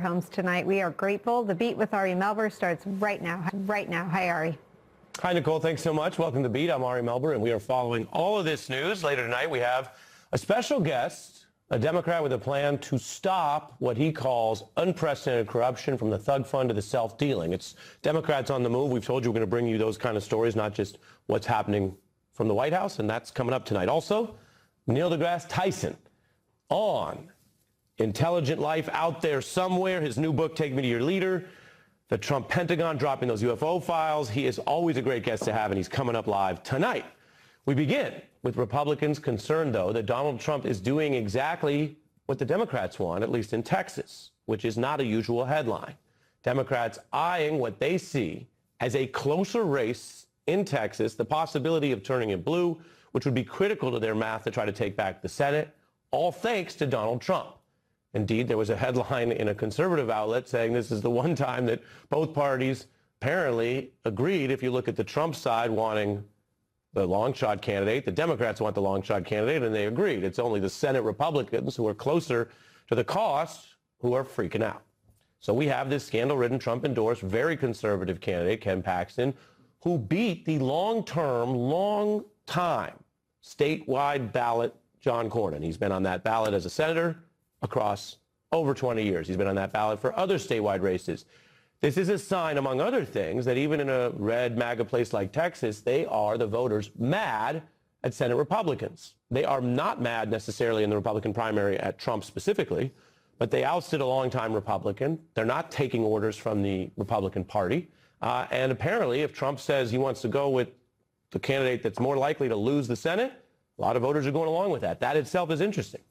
homes tonight. We are grateful. The Beat with Ari Melber starts right now. Right now. Hi, Ari. Hi, Nicole. Thanks so much. Welcome to Beat. I'm Ari Melber, and we are following all of this news. Later tonight, we have a special guest, a Democrat with a plan to stop what he calls unprecedented corruption, from the thug fund to the self-dealing. It's Democrats on the move. We've told you we're going to bring you those kind of stories, not just what's happening from the White House, and that's coming up tonight. Also, Neil deGrasse Tyson on Intelligent Life out there somewhere. His new book, Take Me to Your Leader. The Trump Pentagon dropping those UFO files. He is always a great guest to have, and he's coming up live tonight. We begin with Republicans concerned, though, that Donald Trump is doing exactly what the Democrats want, at least in Texas, which is not a usual headline. Democrats eyeing what they see as a closer race in Texas, the possibility of turning it blue, which would be critical to their math to try to take back the Senate, all thanks to Donald Trump. Indeed, there was a headline in a conservative outlet saying this is the one time that both parties apparently agreed. If you look at the Trump side wanting the long shot candidate, the Democrats want the long shot candidate, and they agreed. It's only the Senate Republicans who are closer to the cost who are freaking out. So we have this scandal-ridden, Trump-endorsed, very conservative candidate, Ken Paxton, who beat the long-term, long-time statewide ballot John Cornyn. He's been on that ballot as a senator across over 20 years. He's been on that ballot for other statewide races. This is a sign, among other things, that even in a red MAGA place like Texas, they are, the voters, mad at Senate Republicans. They are not mad necessarily in the Republican primary at Trump specifically, but they ousted a longtime Republican. They're not taking orders from the Republican Party. And apparently, if Trump says he wants to go with the candidate that's more likely to lose the Senate, a lot of voters are going along with that. That itself is interesting.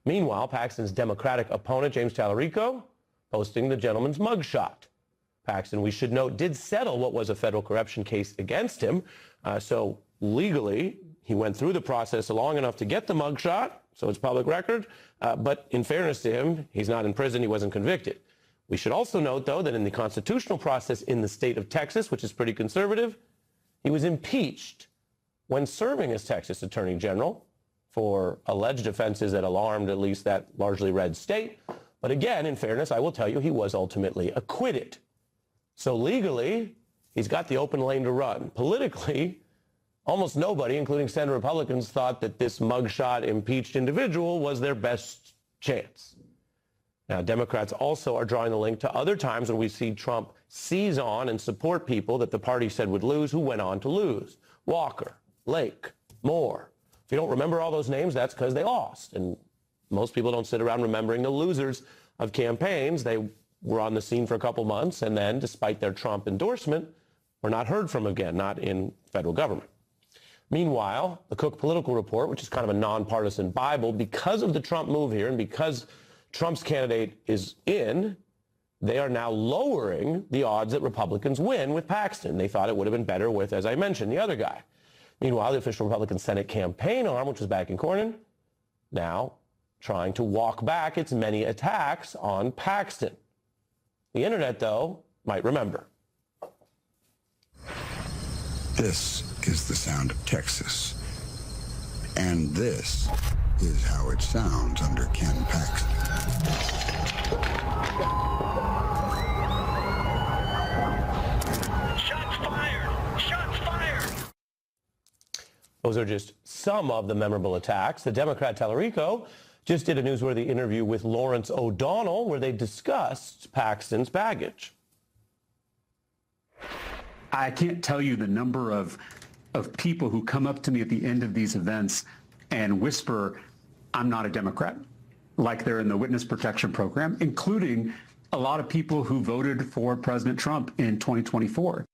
Meanwhile, Paxton's Democratic opponent, James Tallarico, posting the gentleman's mugshot. Paxton, we should note, did settle what was a federal corruption case against him. So legally, he went through the process long enough to get the mugshot, so it's public record. But in fairness to him, he's not in prison. He wasn't convicted. We should also note, though, that in the constitutional process in the state of Texas, which is pretty conservative, he was impeached when serving as Texas Attorney General for alleged offenses that alarmed at least that largely red state. But again, in fairness, I will tell you, he was ultimately acquitted. So legally, he's got the open lane to run. Politically, almost nobody, including Senate Republicans, thought that this mugshot impeached individual was their best chance. Now, Democrats also are drawing the link to other times when we see Trump seize on and support people that the party said would lose who went on to lose. Walker, Lake, Moore. If you don't remember all those names, that's because they lost. And most people don't sit around remembering the losers of campaigns. They were on the scene for a couple months, and then, despite their Trump endorsement, were not heard from again, not in federal government. Meanwhile, the Cook Political Report, which is kind of a nonpartisan Bible, because of the Trump move here and because Trump's candidate is in, they are now lowering the odds that Republicans win with Paxton. They thought it would have been better with, as I mentioned, the other guy. Meanwhile, the official Republican Senate campaign arm, which was backing Cornyn, now trying to walk back its many attacks on Paxton. The internet, though, might remember. This is the sound of Texas. And this is how it sounds under Ken Paxton. Shots fired! Shots fired! Those are just some of the memorable attacks. The Democrat Tallarico just did a newsworthy interview with Lawrence O'Donnell where they discussed Paxton's baggage. I can't tell you the number of people who come up to me at the end of these events and whisper, I'm not a Democrat, like they're in the witness protection program, including a lot of people who voted for President Trump in 2024.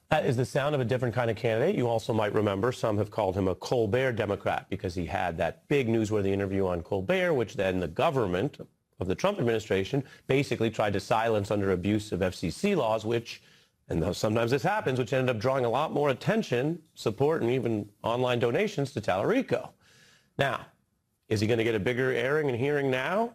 That is the sound of a different kind of candidate. You also might remember some have called him a Colbert Democrat because he had that big newsworthy interview on Colbert, which then the government of the Trump administration basically tried to silence under abuse of FCC laws, which, and though sometimes this happens, which ended up drawing a lot more attention, support, and even online donations to Tallarico. Now, is he going to get a bigger airing and hearing now?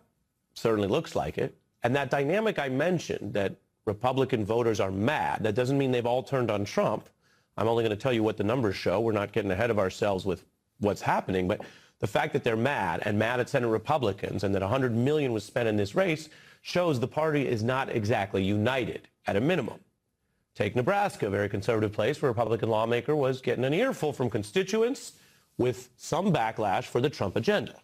Certainly looks like it. And that dynamic I mentioned, that Republican voters are mad, that doesn't mean they've all turned on Trump. I'm only going to tell you what the numbers show. We're not getting ahead of ourselves with what's happening. But the fact that they're mad and mad at Senate Republicans and that $100 million was spent in this race shows the party is not exactly united, at a minimum. Take Nebraska, a very conservative place where a Republican lawmaker was getting an earful from constituents with some backlash for the Trump agenda.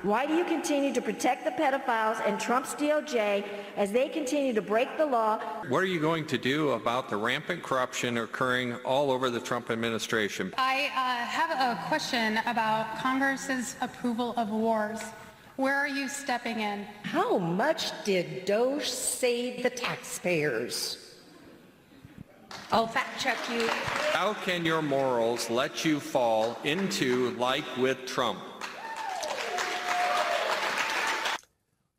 Why do you continue to protect the pedophiles and Trump's DOJ as they continue to break the law? What are you going to do about the rampant corruption occurring all over the Trump administration? I have a question about Congress's approval of wars. Where are you stepping in? How much did Doge save the taxpayers? I'll fact check you. How can your morals let you fall into like with Trump?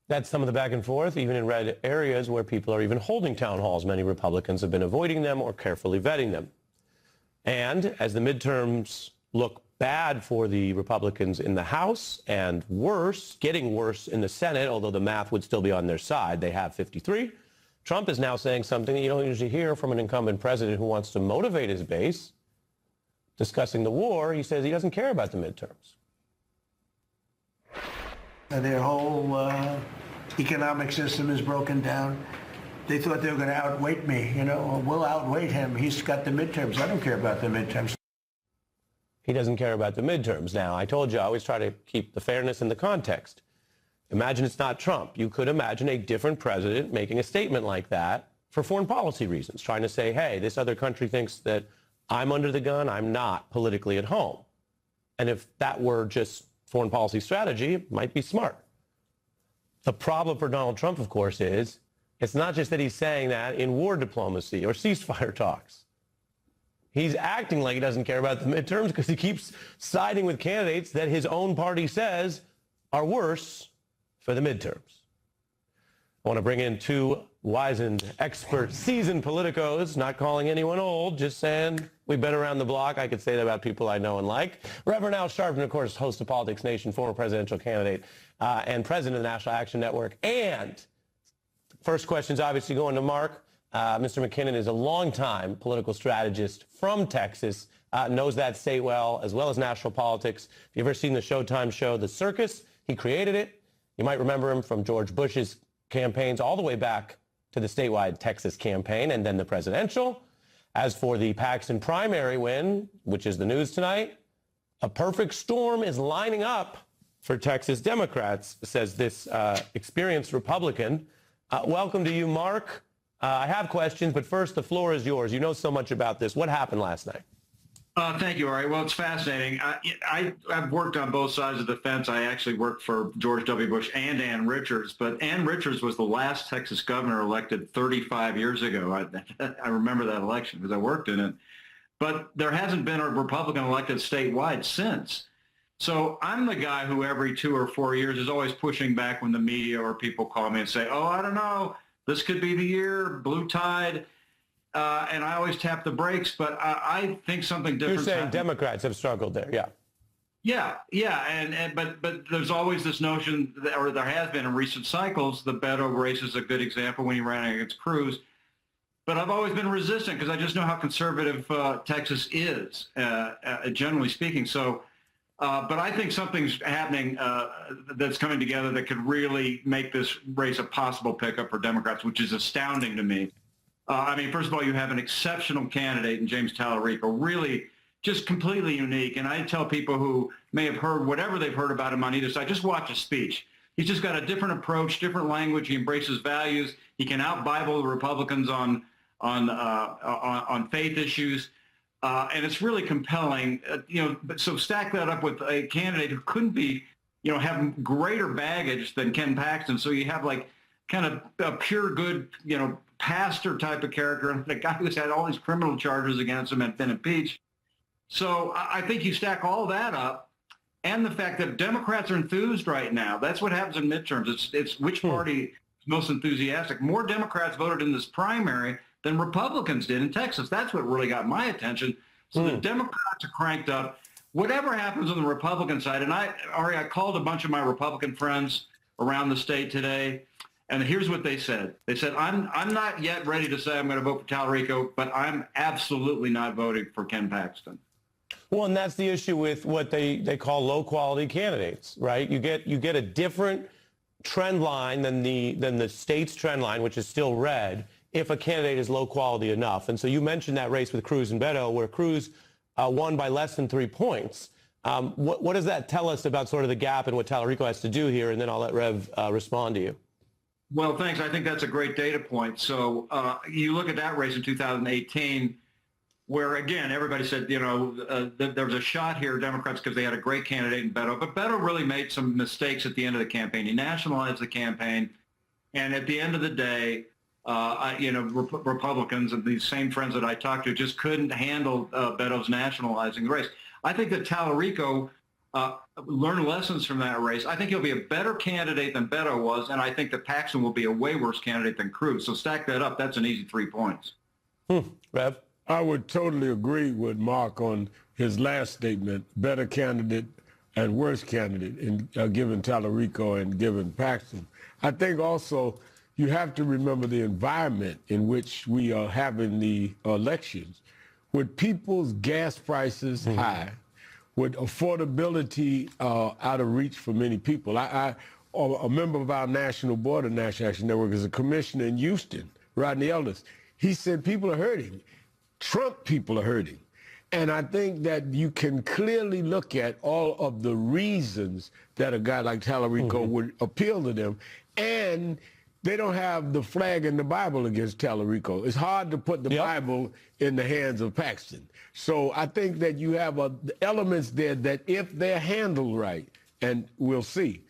That's some of the back and forth, even in red areas where people are even holding town halls. Many Republicans have been avoiding them or carefully vetting them. And as the midterms look bad for the Republicans in the House and worse, getting worse in the Senate, although the math would still be on their side, they have 53. Trump is now saying something that you don't usually hear from an incumbent president who wants to motivate his base. Discussing the war, he says he doesn't care about the midterms. Their whole economic system is broken down. They thought they were going to outweight me. We'll outweight him. He's got the midterms. I don't care about the midterms. He doesn't care about the midterms. Now, I told you, I always try to keep the fairness in the context. Imagine it's not Trump. You could imagine a different president making a statement like that for foreign policy reasons, trying to say, hey, this other country thinks that I'm under the gun. I'm not politically at home. And if that were just foreign policy strategy, it might be smart. The problem for Donald Trump, of course, is it's not just that he's saying that in war diplomacy or ceasefire talks. He's acting like he doesn't care about the midterms because he keeps siding with candidates that his own party says are worse for the midterms. I want to bring in two wizened, expert, seasoned politicos, not calling anyone old, just saying we've been around the block. I could say that about people I know and like. Reverend Al Sharpton, of course, host of Politics Nation, former presidential candidate and president of the National Action Network. And first question's obviously going to Mark. Mr. McKinnon is a longtime political strategist from Texas, knows that state well as national politics. If you've ever seen the Showtime show, The Circus, he created it. You might remember him from George Bush's campaigns all the way back to the statewide Texas campaign and then the presidential. As for the Paxton primary win, which is the news tonight, a perfect storm is lining up for Texas Democrats, says this experienced Republican. Welcome to you, Mark. I have questions, but first, the floor is yours. You know so much about this. What happened last night? Thank you, Ari. Well, it's fascinating. I've worked on both sides of the fence. I actually worked for George W. Bush and Ann Richards, but Ann Richards was the last Texas governor elected 35 years ago. I remember that election because I worked in it. But there hasn't been a Republican elected statewide since. So I'm the guy who every 2 or 4 years is always pushing back when the media or people call me and say, oh, I don't know, this could be the year, blue tide. And I always tap the brakes, but I think something different. You're saying Democrats have struggled there, yeah. Yeah, but there's always this notion, or there has been in recent cycles. The Maddow race is a good example when he ran against Cruz. But I've always been resistant because I just know how conservative Texas is, generally speaking. So, but I think something's happening that's coming together that could really make this race a possible pickup for Democrats, which is astounding to me. First of all, you have an exceptional candidate in James Tallarico, really just completely unique. And I tell people who may have heard whatever they've heard about him on either side, just watch his speech. He's just got a different approach, different language. He embraces values. He can out-Bible the Republicans on faith issues. And it's really compelling. So stack that up with a candidate who couldn't be, have greater baggage than Ken Paxton. So you have like kind of a pure good, pastor type of character, and the guy who's had all these criminal charges against him and been impeached. So I think you stack all that up, and the fact that Democrats are enthused right now. That's what happens in midterms. It's which party is most enthusiastic. More Democrats voted in this primary than Republicans did in Texas. That's what really got my attention. So the Democrats are cranked up. Whatever happens on the Republican side, and Ari, I called a bunch of my Republican friends around the state today. And here's what they said. They said, I'm not yet ready to say I'm going to vote for Tallarico, but I'm absolutely not voting for Ken Paxton. Well, and that's the issue with what they call low-quality candidates, right? You get a different trend line than the state's trend line, which is still red, if a candidate is low quality enough. And so you mentioned that race with Cruz and Maddow, where Cruz won by less than 3 points. What does that tell us about sort of the gap and what Tallarico has to do here? And then I'll let Rev respond to you. Well, thanks. I think that's a great data point. So you look at that race in 2018, where, again, everybody said, there was a shot here, Democrats, because they had a great candidate in Maddow. But Maddow really made some mistakes at the end of the campaign. He nationalized the campaign. And at the end of the day, Republicans and these same friends that I talked to just couldn't handle Maddow's nationalizing the race. I think that Tallarico learned lessons from that race. I think he'll be a better candidate than Maddow was, and I think that Paxton will be a way worse candidate than Cruz. So stack that up. That's an easy 3 points. Rev? I would totally agree with Mark on his last statement, better candidate and worse candidate in given Tallarico and given Paxton. I think also you have to remember the environment in which we are having the elections. With people's gas prices high, with affordability out of reach for many people. A member of our National Board of National Action Network is a commissioner in Houston, Rodney Ellis. He said people are hurting. Trump people are hurting. And I think that you can clearly look at all of the reasons that a guy like Tallarico would appeal to them. And they don't have the flag in the Bible against Tallarico. It's hard to put the Bible in the hands of Paxton. So I think that you have elements there that, if they're handled right, and we'll see,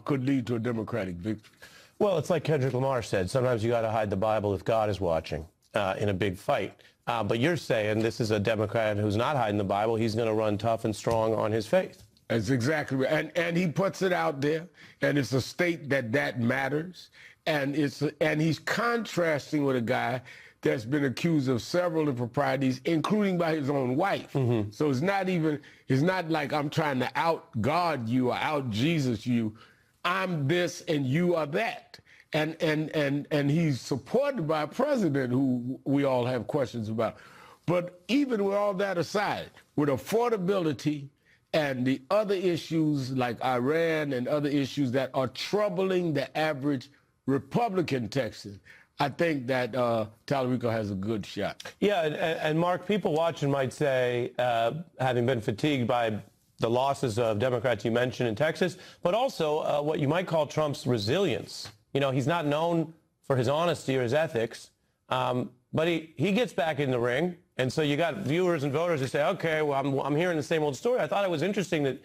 could lead to a Democratic victory. Well, it's like Kendrick Lamar said, sometimes you got to hide the Bible if God is watching in a big fight. But you're saying this is a Democrat who's not hiding the Bible. He's going to run tough and strong on his faith. That's exactly right. And he puts it out there, and it's a state that matters. And he's contrasting with a guy that's been accused of several improprieties, including by his own wife. So it's not like I'm trying to out God you or out Jesus you. I'm this and you are that. And he's supported by a president who we all have questions about. But even with all that aside, with affordability and the other issues like Iran and other issues that are troubling the average Republican Texan, I think that Tallarico has a good shot. Yeah, and Mark, people watching might say, having been fatigued by the losses of Democrats you mentioned in Texas, but also what you might call Trump's resilience. He's not known for his honesty or his ethics, but he gets back in the ring. And so you got viewers and voters who say, okay, well, I'm hearing the same old story. I thought it was interesting that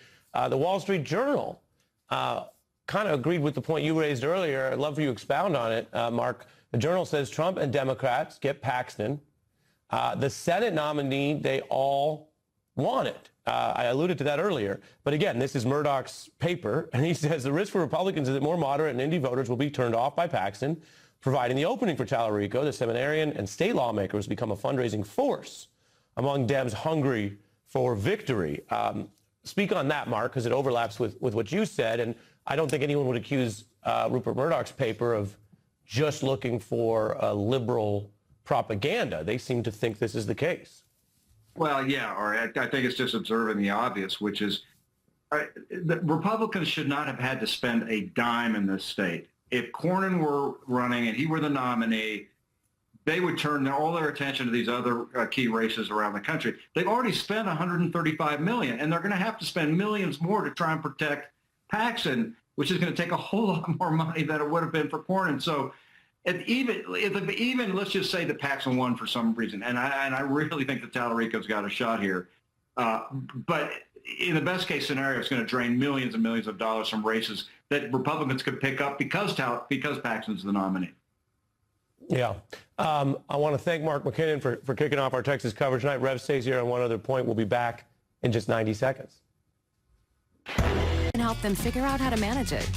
the Wall Street Journal kind of agreed with the point you raised earlier. I'd love for you to expound on it, Mark. The Journal says Trump and Democrats get Paxton. The Senate nominee, they all want it. I alluded to that earlier. But again, this is Murdoch's paper, and he says the risk for Republicans is that more moderate and indie voters will be turned off by Paxton, providing the opening for Tallarico, the seminarian, and state lawmakers become a fundraising force among Dems hungry for victory. Speak on that, Mark, because it overlaps with what you said, and I don't think anyone would accuse Rupert Murdoch's paper of just looking for liberal propaganda. They seem to think this is the case. Well, yeah, Ari, I think it's just observing the obvious, which is the Republicans should not have had to spend a dime in this state. If Cornyn were running and he were the nominee, they would turn all their attention to these other key races around the country. They've already spent $135 million, and they're going to have to spend millions more to try and protect Paxton, which is going to take a whole lot more money than it would have been for Cornyn. So even let's just say that Paxton won for some reason, and I really think that Tallarico's got a shot here. But in the best case scenario, it's going to drain millions and millions of dollars from races that Republicans could pick up because Paxton's the nominee. Yeah. I want to thank Mark McKinnon for kicking off our Texas coverage tonight. Rev stays here on one other point. We'll be back in just 90 seconds. And help them figure out how to manage it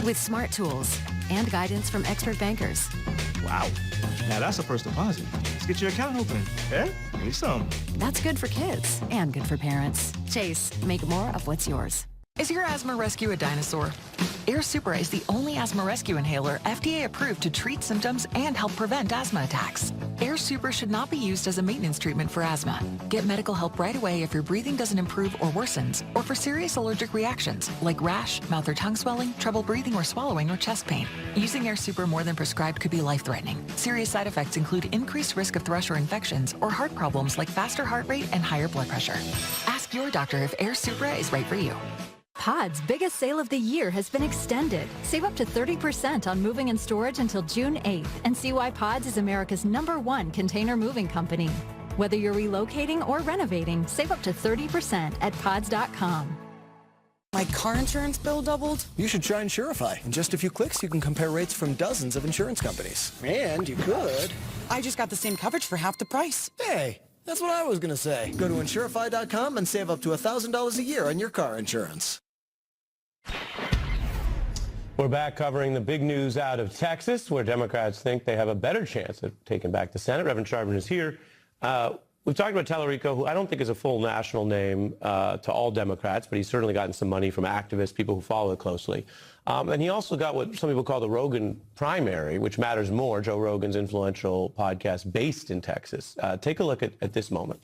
with smart tools and guidance from expert bankers. Wow. Now that's a first deposit. Let's get your account open. Yeah? Give me some. That's good for kids and good for parents. Chase, make more of what's yours. Is your asthma rescue a dinosaur? Air Supra is the only asthma rescue inhaler FDA approved to treat symptoms and help prevent asthma attacks. Air Super should not be used as a maintenance treatment for asthma. Get medical help right away if your breathing doesn't improve or worsens, or for serious allergic reactions like rash, mouth or tongue swelling, trouble breathing or swallowing, or chest pain. Using Air Super more than prescribed could be life-threatening. Serious side effects include increased risk of thrush or infections or heart problems like faster heart rate and higher blood pressure. Ask your doctor if Air Supra is right for you. Pod's biggest sale of the year has been extended. Save up to 30% on moving and storage until June 8th and see why Pods is America's #1 container moving company. Whether you're relocating or renovating, save up to 30% at pods.com. My car insurance bill doubled? You should try Insurify. In just a few clicks, you can compare rates from dozens of insurance companies. And you could. I just got the same coverage for half the price. Hey, that's what I was going to say. Go to Insurify.com and save up to $1,000 a year on your car insurance. We're back covering the big news out of Texas, where Democrats think they have a better chance of taking back the Senate. Reverend Charbon is here. We've talked about Tallarico, who I don't think is a full national name to all Democrats, but he's certainly gotten some money from activists, people who follow it closely. And he also got what some people call the Rogan primary, which matters more, Joe Rogan's influential podcast based in Texas. Take a look at this moment.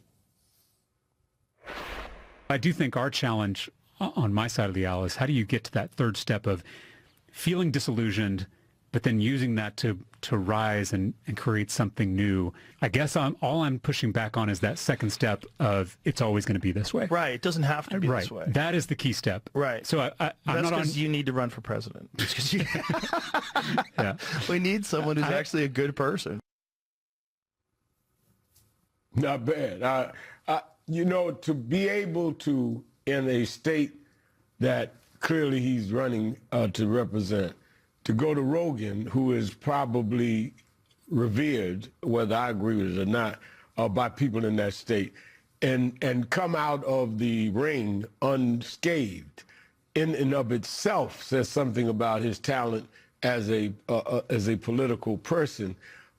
I do think our challenge on my side of the aisle is how do you get to that third step of feeling disillusioned, but then using that to rise and create something new. I guess all I'm pushing back on is that second step of it's always going to be this way. Right. It doesn't have to be this way. That is the key step. Right. So I'm That's not on. because you need to run for president. Yeah. We need someone who's actually a good person. Not bad. You know, to be able to, in a state that clearly he's running to represent, to go to Rogan, who is probably revered, whether I agree with it or not, by people in that state, and come out of the ring unscathed, in and of itself says something about his talent as a political person.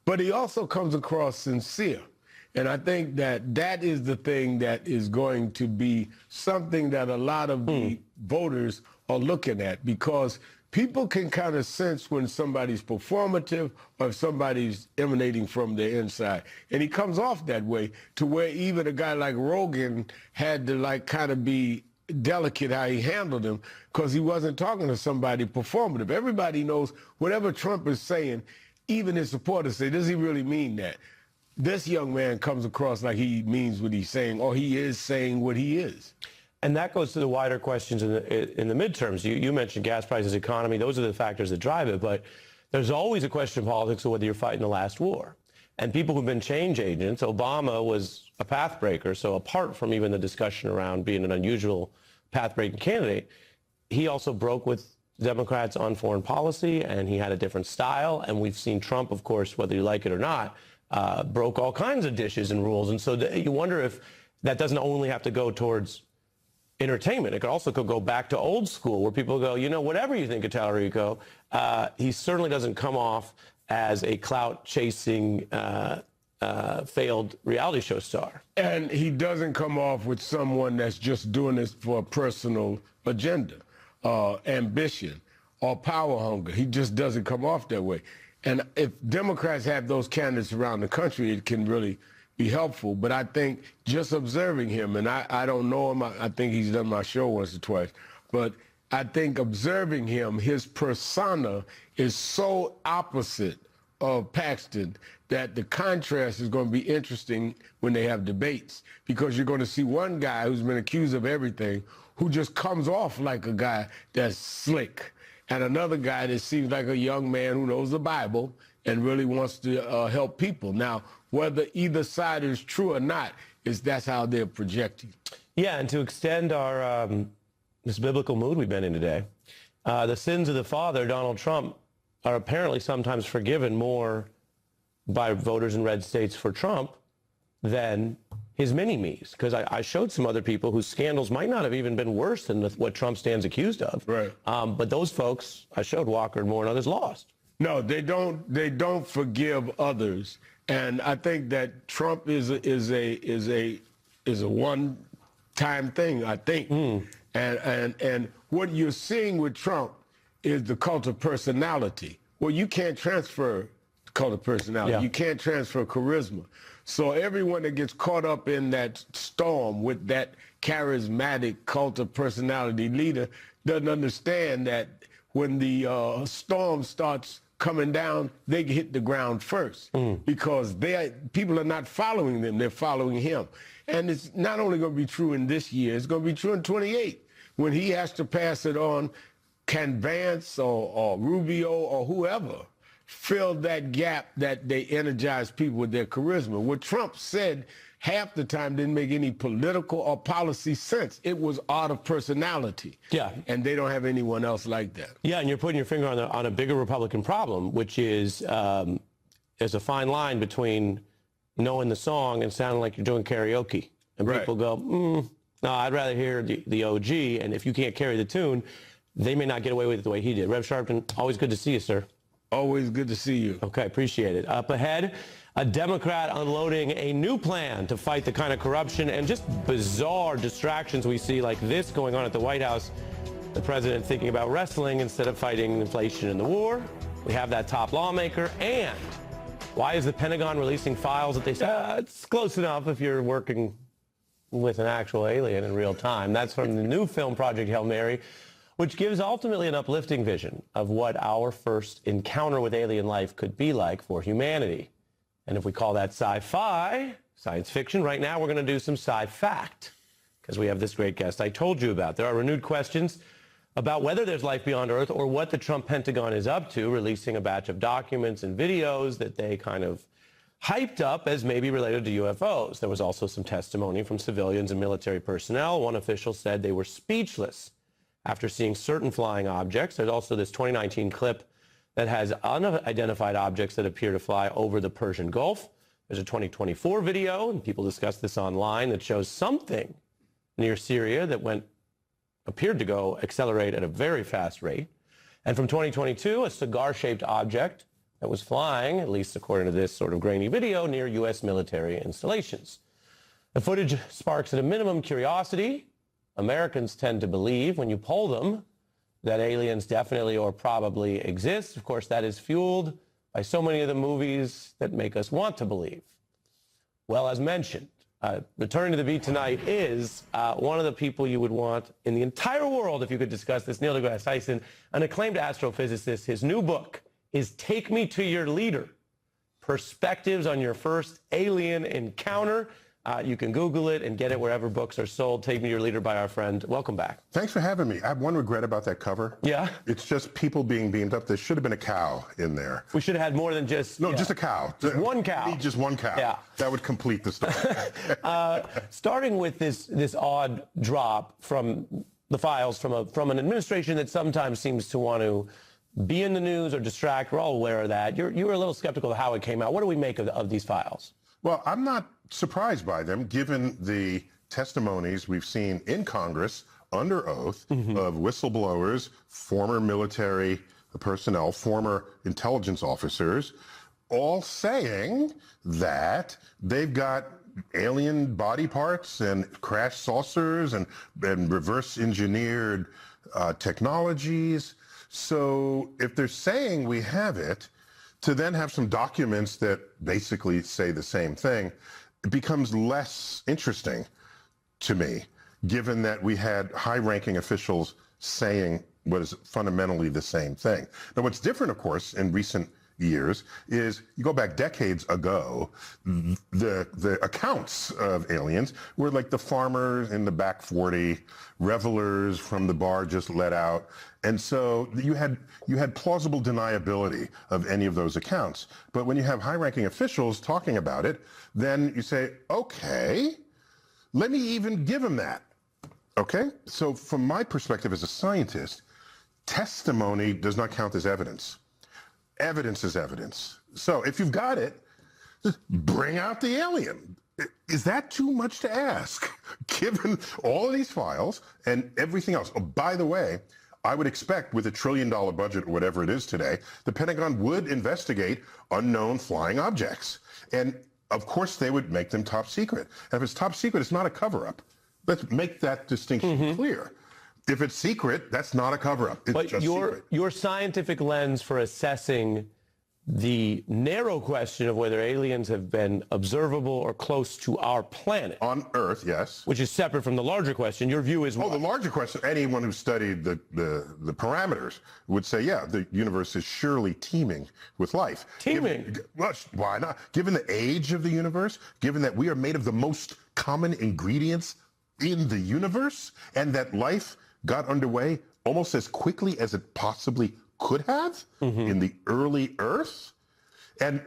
But he also comes across sincere. And I think that is the thing that is going to be something that a lot of the voters are looking at, because people can kind of sense when somebody's performative or if somebody's emanating from their inside. And he comes off that way, to where even a guy like Rogan had to like kind of be delicate how he handled him, because he wasn't talking to somebody performative. Everybody knows whatever Trump is saying, even his supporters say, does he really mean that? This young man comes across like he means what he's saying, or he is saying what he is. And that goes to the wider questions in the midterms. You mentioned gas prices, economy. Those are the factors that drive it. But there's always a question in politics of whether you're fighting the last war. And people who've been change agents, Obama was a path breaker. So apart from even the discussion around being an unusual path-breaking candidate, he also broke with Democrats on foreign policy, and he had a different style. And we've seen Trump, of course, whether you like it or not, broke all kinds of dishes and rules. And so you wonder if that doesn't only have to go towards entertainment. It could also go back to old school, where people go, you know, whatever you think of Tallarico, he certainly doesn't come off as a clout-chasing, failed reality show star. And he doesn't come off with someone that's just doing this for a personal agenda, ambition, or power hunger. He just doesn't come off that way. And if Democrats have those candidates around the country, it can really be helpful. But I think just observing him, and I don't know him, I think he's done my show once or twice, but I think observing him, his persona is so opposite of Paxton that the contrast is going to be interesting when they have debates, because you're going to see one guy who's been accused of everything who just comes off like a guy that's slick, and another guy that seems like a young man who knows the Bible and really wants to help people. Now, whether either side is true or not, that's how they're projecting. Yeah, and to extend our this biblical mood we've been in today, the sins of the father, Donald Trump, are apparently sometimes forgiven more by voters in red states for Trump than his mini-me's. Because I showed some other people whose scandals might not have even been worse than what Trump stands accused of. Right. But those folks, I showed Walker and Moore and others, lost. No, they don't forgive others. And I think that Trump is a one-time thing, I think. And what you're seeing with Trump is the cult of personality. Well, you can't transfer cult of personality. Yeah. You can't transfer charisma. So everyone that gets caught up in that storm with that charismatic cult of personality leader doesn't understand that when the storm starts coming down, they hit the ground first because people are not following them, they're following him. And it's not only going to be true in this year, it's going to be true in 28 when he has to pass it on. Can Vance or Rubio or whoever fill that gap that they energize people with their charisma? What Trump said half the time didn't make any political or policy sense. It was art of personality. Yeah. And they don't have anyone else like that. Yeah, and you're putting your finger on a bigger Republican problem, which is there's a fine line between knowing the song and sounding like you're doing karaoke. And people go, no, I'd rather hear the OG, and if you can't carry the tune, they may not get away with it the way he did. Rev Sharpton, always good to see you, sir. Always good to see you. Okay, appreciate it. Up ahead, a Democrat unloading a new plan to fight the kind of corruption and just bizarre distractions we see like this going on at the White House. The president thinking about wrestling instead of fighting inflation and the war. We have that top lawmaker. And why is the Pentagon releasing files that they say, it's close enough if you're working with an actual alien in real time. That's from the new film Project Hail Mary, which gives ultimately an uplifting vision of what our first encounter with alien life could be like for humanity. And if we call that sci-fi, science fiction, right now we're going to do some sci-fact because we have this great guest I told you about. There are renewed questions about whether there's life beyond Earth or what the Trump Pentagon is up to, releasing a batch of documents and videos that they kind of hyped up as maybe related to UFOs. There was also some testimony from civilians and military personnel. One official said they were speechless after seeing certain flying objects. There's also this 2019 clip that has unidentified objects that appear to fly over the Persian Gulf. There's a 2024 video, and people discuss this online, that shows something near Syria that appeared to accelerate at a very fast rate. And from 2022, a cigar-shaped object that was flying, at least according to this sort of grainy video, near U.S. military installations. The footage sparks at a minimum curiosity. Americans tend to believe, when you poll them, that aliens definitely or probably exist. Of course, that is fueled by so many of the movies that make us want to believe. Well, as mentioned, returning to the beat tonight is one of the people you would want in the entire world if you could discuss this. Neil deGrasse Tyson, an acclaimed astrophysicist. His new book is Take Me to Your Leader, Perspectives on Your First Alien Encounter. You can Google it and get it wherever books are sold. Take Me to Your Leader by our friend. Welcome back. Thanks for having me. I have one regret about that cover. Yeah? It's just people being beamed up. There should have been a cow in there. We should have had more than just... No, just a cow. Just one cow. Need just one cow. Yeah. That would complete the story. Starting with this odd drop from the files from an administration that sometimes seems to want to be in the news or distract. We're all aware of that. You were a little skeptical of how it came out. What do we make of these files? Well, I'm not surprised by them, given the testimonies we've seen in Congress under oath of whistleblowers, former military personnel, former intelligence officers, all saying that they've got alien body parts and crash saucers and reverse engineered technologies. So if they're saying we have it, to then have some documents that basically say the same thing, it becomes less interesting to me, given that we had high-ranking officials saying what is fundamentally the same thing. Now, what's different, of course, in recent years is you go back decades ago, the accounts of aliens were like the farmers in the back 40, revelers from the bar just let out. And so you had plausible deniability of any of those accounts. But when you have high-ranking officials talking about it, then you say, okay, let me even give them that. Okay? So from my perspective as a scientist, testimony does not count as evidence. Evidence is evidence. So if you've got it, just bring out the alien. Is that too much to ask, given all of these files and everything else? Oh, by the way, I would expect with $1 trillion budget or whatever it is today, the Pentagon would investigate unknown flying objects. And of course, they would make them top secret. And if it's top secret, it's not a cover-up. Let's make that distinction clear. If it's secret, that's not a cover-up. It's just secret. Your scientific lens for assessing the narrow question of whether aliens have been observable or close to our planet. On Earth, yes. Which is separate from the larger question. Your view is what? Oh, the larger question, anyone who studied the parameters would say, yeah, the universe is surely teeming with life. Teeming? Why not? Given the age of the universe, given that we are made of the most common ingredients in the universe, and that life got underway almost as quickly as it possibly could have in the early Earth, and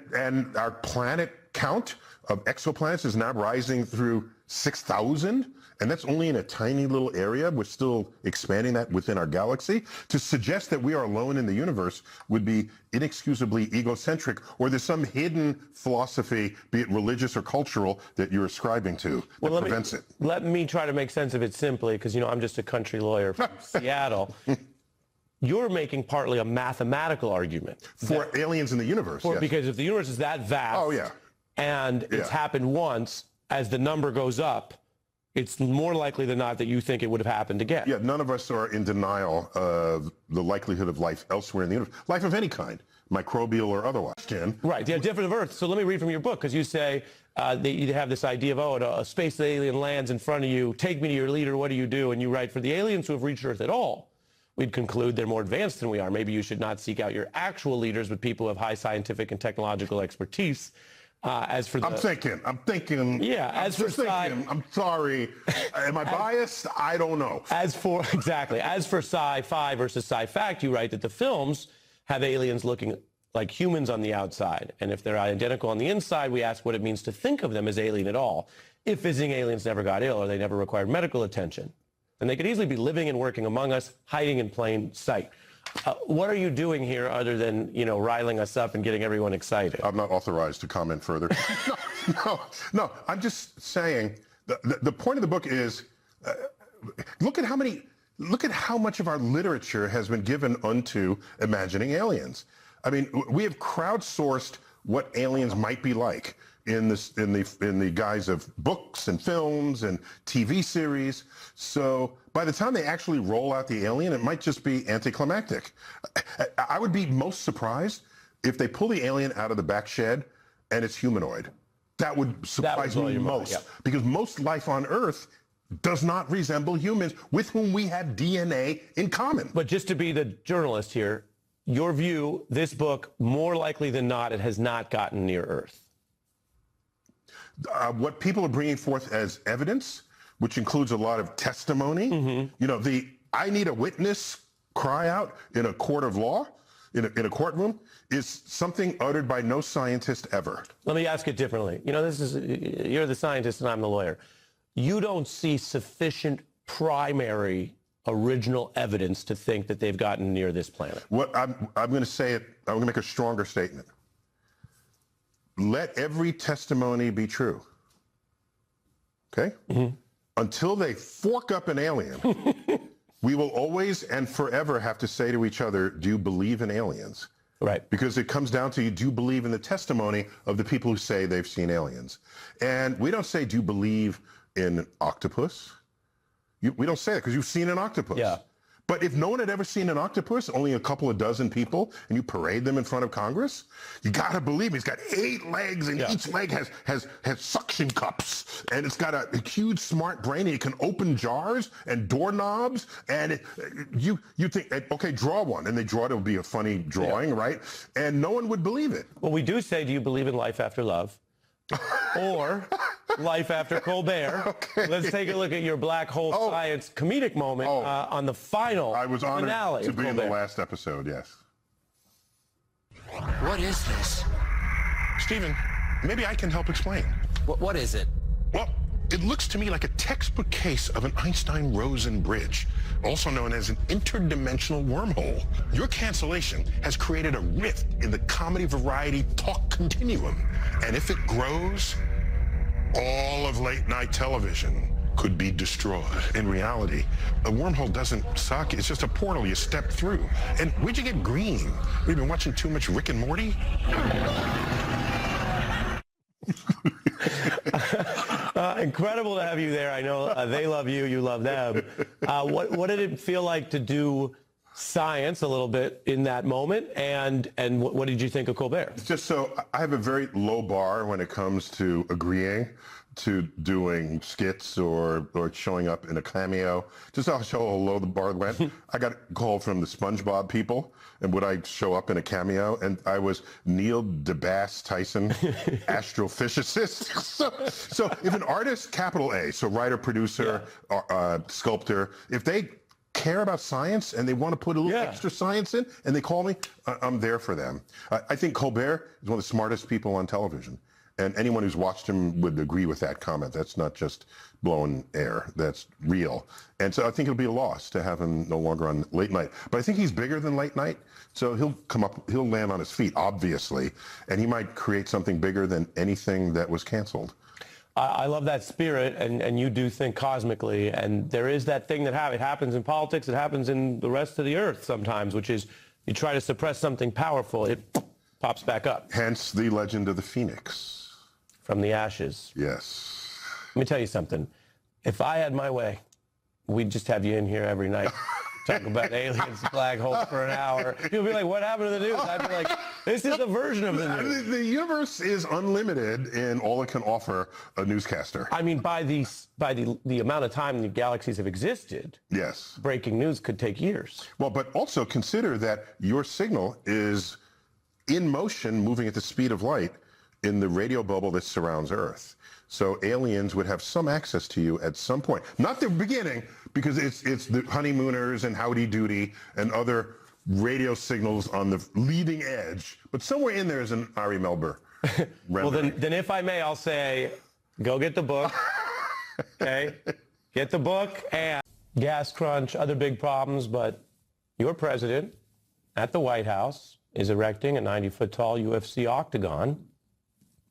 our planet count of exoplanets is now rising through 6,000, and that's only in a tiny little area. We're still expanding that within our galaxy. To suggest that we are alone in the universe would be inexcusably egocentric, or there's some hidden philosophy, be it religious or cultural, that you're ascribing to that prevents it. Let me try to make sense of it simply, because, you know, I'm just a country lawyer from Seattle. You're making partly a mathematical argument. For aliens in the universe, yes. Because if the universe is that vast, and it's happened once, as the number goes up, it's more likely than not that you think it would have happened again. Yeah, none of us are in denial of the likelihood of life elsewhere in the universe. Life of any kind, microbial or otherwise. Right, yeah, different of Earth. So let me read from your book, because you say that you have this idea of, a space alien lands in front of you, take me to your leader, what do you do? And you write, for the aliens who have reached Earth at all, we'd conclude they're more advanced than we are. Maybe you should not seek out your actual leaders, but people who have high scientific and technological expertise. As for the... I'm thinking. Yeah, I'm sorry. Am I biased? I don't know. As for sci-fi versus sci-fact, you write that the films have aliens looking like humans on the outside. And if they're identical on the inside, we ask what it means to think of them as alien at all. If visiting aliens never got ill or they never required medical attention, then they could easily be living and working among us, hiding in plain sight. What are you doing here other than, riling us up and getting everyone excited? I'm not authorized to comment further. No. I'm just saying the point of the book is look at how much of our literature has been given unto imagining aliens. I mean, we have crowdsourced what aliens might be like in the guise of books and films and TV series. So by the time they actually roll out the alien, it might just be anticlimactic. I would be most surprised if they pull the alien out of the back shed and it's humanoid. That would surprise me most, because most life on Earth does not resemble humans with whom we have DNA in common. But just to be the journalist here, your view, this book, more likely than not, it has not gotten near Earth. What people are bringing forth as evidence, which includes a lot of testimony, the "I need a witness" cry out in a court of law, in a courtroom, is something uttered by no scientist ever. Let me ask it differently. You're the scientist and I'm the lawyer. You don't see sufficient primary original evidence to think that they've gotten near this planet. What I'm going to say it. I'm going to make a stronger statement. Let every testimony be true. Okay? Until they fork up an alien, we will always and forever have to say to each other, do you believe in aliens? Right. Because it comes down to, do you believe in the testimony of the people who say they've seen aliens? And we don't say, do you believe in octopus? We don't say that because you've seen an octopus. Yeah. But if no one had ever seen an octopus, only a couple of dozen people, and you parade them in front of Congress, you got to believe me. It's got 8 legs, and each leg has suction cups, and it's got a huge smart brain, and it can open jars and doorknobs, and you think, okay, draw one, and they draw it. It'll be a funny drawing, right? And no one would believe it. Well, we do say, do you believe in life after love? Or life after Colbert. Okay. Let's take a look at your black hole science comedic moment on the final finale. I was honored to be Colbert. in the last episode, yes. What is this? Stephen, maybe I can help explain. What is it? Well, it looks to me like a textbook case of an Einstein-Rosen bridge, also known as an interdimensional wormhole. Your cancellation has created a rift in the comedy variety talk continuum. And if it grows, all of late-night television could be destroyed. In reality, a wormhole doesn't suck. It's just a portal you step through. And where'd you get green? We've been watching too much Rick and Morty? Incredible to have you there. I know they love you, you love them. What did it feel like to do science a little bit in that moment. And what did you think of Colbert? Just so I have a very low bar when it comes to agreeing to doing skits or showing up in a cameo. Just I'll show how low the bar went. I got a call from the SpongeBob people, and would I show up in a cameo? And I was Neil deGrasse Tyson, astrophysicist. So if an artist, capital A, so writer, producer, sculptor, if they care about science and they want to put a little extra science in and they call me, I'm there for them. I think Colbert is one of the smartest people on television. And anyone who's watched him would agree with that comment. That's not just blown air. That's real. And so I think it'll be a loss to have him no longer on late night. But I think he's bigger than late night. So he'll land on his feet, obviously. And he might create something bigger than anything that was canceled. I love that spirit, and you do think cosmically. And there is that thing that happens in politics. It happens in the rest of the earth sometimes, which is you try to suppress something powerful, it pops back up. Hence the legend of the Phoenix. From the ashes. Yes. Let me tell you something. If I had my way, we'd just have you in here every night. Talk about aliens, black holes for an hour. You'll be like, what happened to the news? I'd be like, this is a version of the news. The universe is unlimited in all it can offer a newscaster. I mean, by the amount of time the galaxies have existed, yes, breaking news could take years. Well, but also consider that your signal is in motion, moving at the speed of light in the radio bubble that surrounds Earth. So aliens would have some access to you at some point. Not the beginning, because it's the honeymooners and howdy doody and other radio signals on the leading edge. But somewhere in there is an Ari Melber. Well, then if I may, I'll say, go get the book. Okay? Get the book. And gas crunch, other big problems, but your president at the White House is erecting a 90-foot tall UFC octagon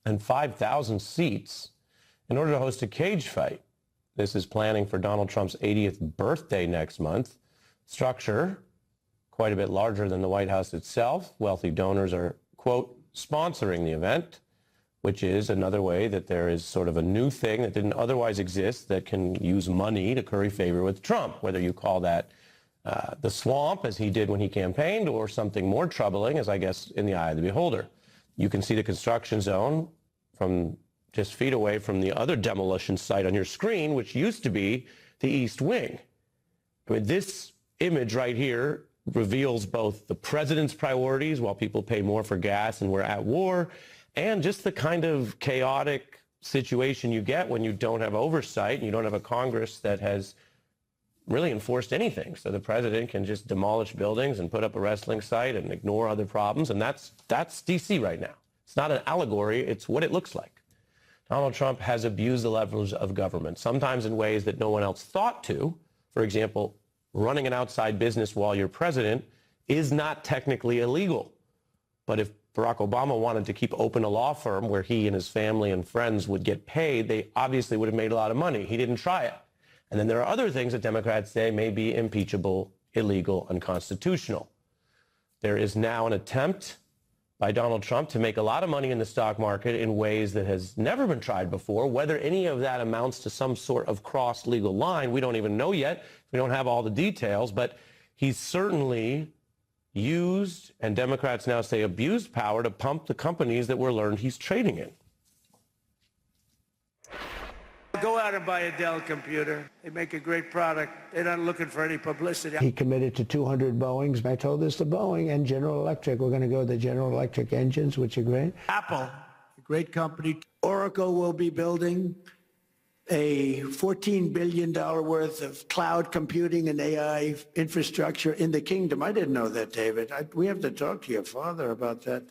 and 5,000 seats in order to host a cage fight. This is planning for Donald Trump's 80th birthday next month. Structure, quite a bit larger than the White House itself. Wealthy donors are, quote, sponsoring the event, which is another way that there is sort of a new thing that didn't otherwise exist that can use money to curry favor with Trump, whether you call that the swamp, as he did when he campaigned, or something more troubling, as I guess in the eye of the beholder. You can see the construction zone from just feet away from the other demolition site on your screen, which used to be the East Wing. I mean, this image right here reveals both the president's priorities while people pay more for gas and we're at war, and just the kind of chaotic situation you get when you don't have oversight and you don't have a Congress that has really enforced anything. So the president can just demolish buildings and put up a wrestling site and ignore other problems. And that's DC right now. It's not an allegory. It's what it looks like. Donald Trump has abused the leverage of government, sometimes in ways that no one else thought to. For example, running an outside business while you're president is not technically illegal. But if Barack Obama wanted to keep open a law firm where he and his family and friends would get paid, they obviously would have made a lot of money. He didn't try it. And then there are other things that Democrats say may be impeachable, illegal, unconstitutional. There is now an attempt by Donald Trump to make a lot of money in the stock market in ways that has never been tried before. Whether any of that amounts to some sort of crossed legal line, we don't even know yet. We don't have all the details, but he's certainly used, and Democrats now say abused, power to pump the companies that we're learned he's trading in. Go out and buy a Dell computer. They make a great product. They're not looking for any publicity. He committed to 200 Boeings. I told this to Boeing and General Electric. We're going to go to the General Electric engines, which are great. Apple, a great company. Oracle will be building a $14 billion worth of cloud computing and AI infrastructure in the kingdom. I didn't know that, David. We have to talk to your father about that.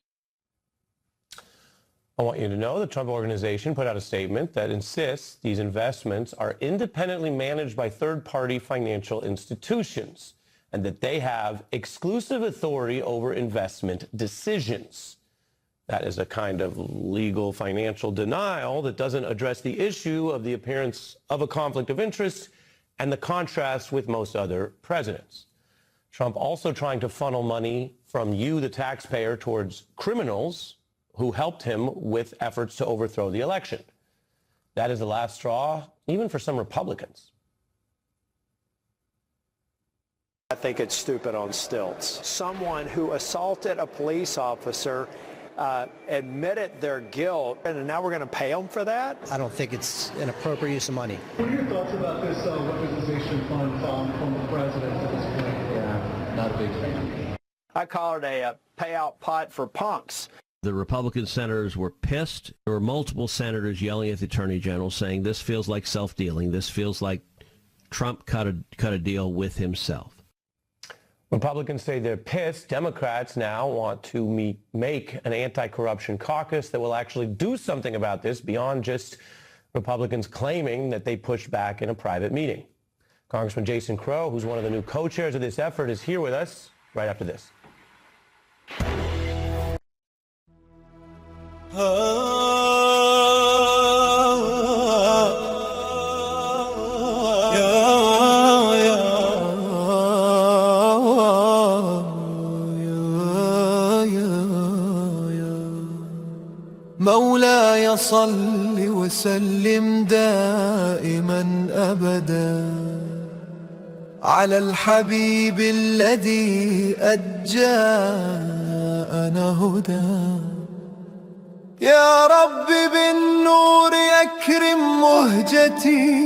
I want you to know the Trump Organization put out a statement that insists these investments are independently managed by third-party financial institutions and that they have exclusive authority over investment decisions. That is a kind of legal financial denial that doesn't address the issue of the appearance of a conflict of interest and the contrast with most other presidents. Trump also trying to funnel money from you, the taxpayer, towards criminals who helped him with efforts to overthrow the election. That is the last straw, even for some Republicans. I think it's stupid on stilts. Someone who assaulted a police officer admitted their guilt, and now we're going to pay them for that? I don't think it's an appropriate use of money. What are your thoughts about this weaponization fund from the president at this point? Yeah, not a big fan. I call it a payout pot for punks. The Republican senators were pissed. There were multiple senators yelling at the Attorney General saying this feels like self-dealing. This feels like Trump cut a deal with himself. Republicans say they're pissed. Democrats now want to make an anti-corruption caucus that will actually do something about this beyond just Republicans claiming that they pushed back in a private meeting. Congressman Jason Crow, who's one of the new co-chairs of this effort, is here with us right after this. مولاي صل وسلم دائما أبدا على الحبيب الذي أجاءنا هدى يا رب بالنور أكرم مهجتي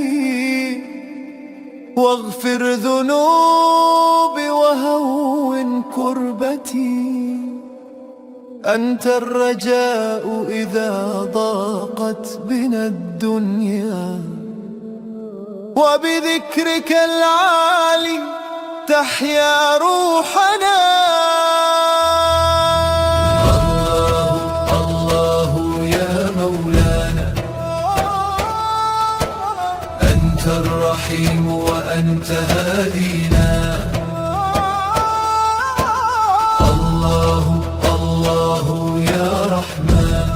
واغفر ذنوبي وهون كربتي أنت الرجاء إذا ضاقت بنا الدنيا وبذكرك العالي تحيا روحنا الله الله يا مولانا أنت الرحيم وأنت هادينا الله الله يا رحمن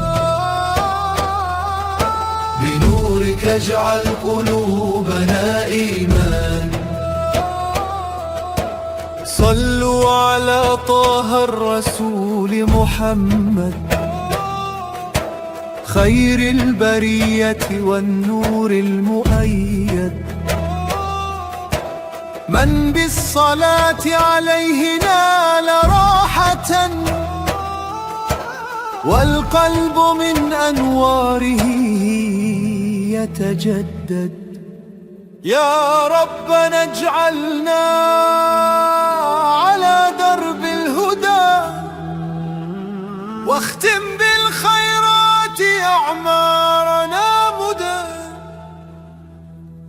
بنورك اجعل قلوبنا إيمان صلوا على طه الرسول محمد خير البرية والنور المؤيد من بالصلاة عليه نال راحة والقلب من أنواره يتجدد يا ربنا اجعلنا على درب الهدى واختم بالخيرات أعمارنا مدى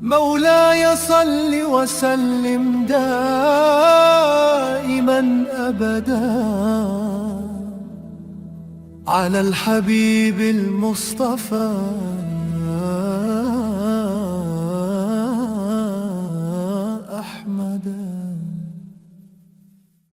مولاي صل وسلم دائما أبدا على الحبيب المصطفى